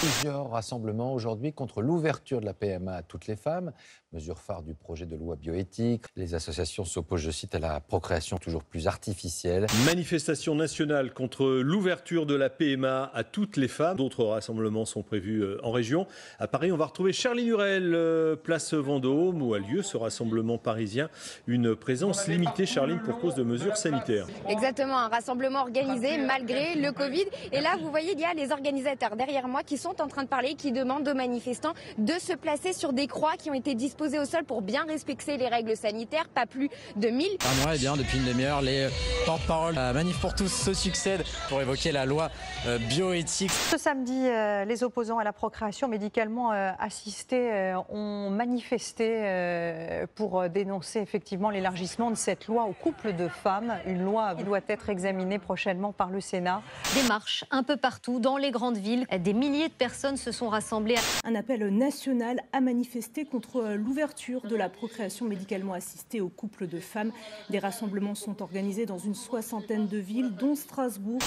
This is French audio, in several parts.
Plusieurs rassemblements aujourd'hui contre l'ouverture de la PMA à toutes les femmes, mesure phare du projet de loi bioéthique. Les associations s'opposent, je cite, à la procréation toujours plus artificielle. Manifestation nationale contre l'ouverture de la PMA à toutes les femmes. D'autres rassemblements sont prévus en région. À Paris, on va retrouver Charline Hurel, place Vendôme, où a lieu ce rassemblement parisien. Une présence limitée, Charline, pour cause de mesures sanitaires. Exactement, un rassemblement organisé malgré le Covid. Et là, vous voyez, il y a les organisateurs derrière moi qui sont en train de parler, qui demandent aux manifestants de se placer sur des croix qui ont été disposées au sol pour bien respecter les règles sanitaires, pas plus de 1000. Moi, eh bien, depuis une demi-heure, les porte-paroles à Manif pour tous se succèdent pour évoquer la loi bioéthique. Ce samedi, les opposants à la procréation médicalement assistée ont manifesté pour dénoncer effectivement l'élargissement de cette loi aux couples de femmes, une loi qui doit être examinée prochainement par le Sénat. Des marches un peu partout dans les grandes villes, des milliers de personnes se sont rassemblées. Un appel national à manifester contre l'ouverture de la procréation médicalement assistée aux couples de femmes. Des rassemblements sont organisés dans une soixantaine de villes, dont Strasbourg.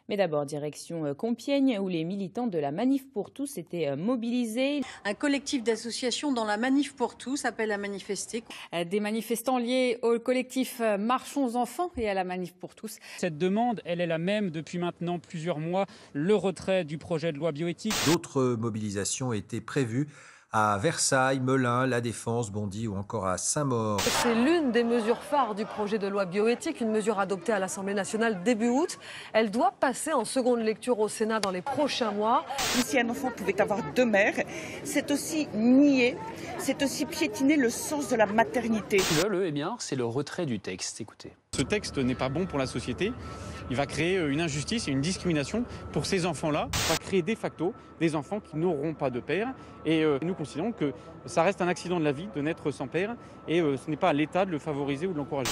Mais d'abord, direction Compiègne, où les militants de la Manif pour tous étaient mobilisés. Un collectif d'associations dans la Manif pour tous appelle à manifester. Des manifestants liés au collectif Marchons Enfants et à la Manif pour tous. Cette demande, elle est la même depuis maintenant plusieurs mois, le retrait du projet de loi bioéthique. D'autres mobilisations étaient prévues à Versailles, Melun, La Défense, Bondy ou encore à Saint-Maur. C'est l'une des mesures phares du projet de loi bioéthique, une mesure adoptée à l'Assemblée nationale début août. Elle doit passer en seconde lecture au Sénat dans les prochains mois. Si un enfant pouvait avoir deux mères, c'est aussi nier, c'est aussi piétiner le sens de la maternité. Ce qu'ils veulent, eh bien, c'est le retrait du texte. Écoutez. Ce texte n'est pas bon pour la société. Il va créer une injustice et une discrimination pour ces enfants-là. Il va créer de facto des enfants qui n'auront pas de père. Et nous considérons que ça reste un accident de la vie de naître sans père. Et ce n'est pas à l'État de le favoriser ou de l'encourager.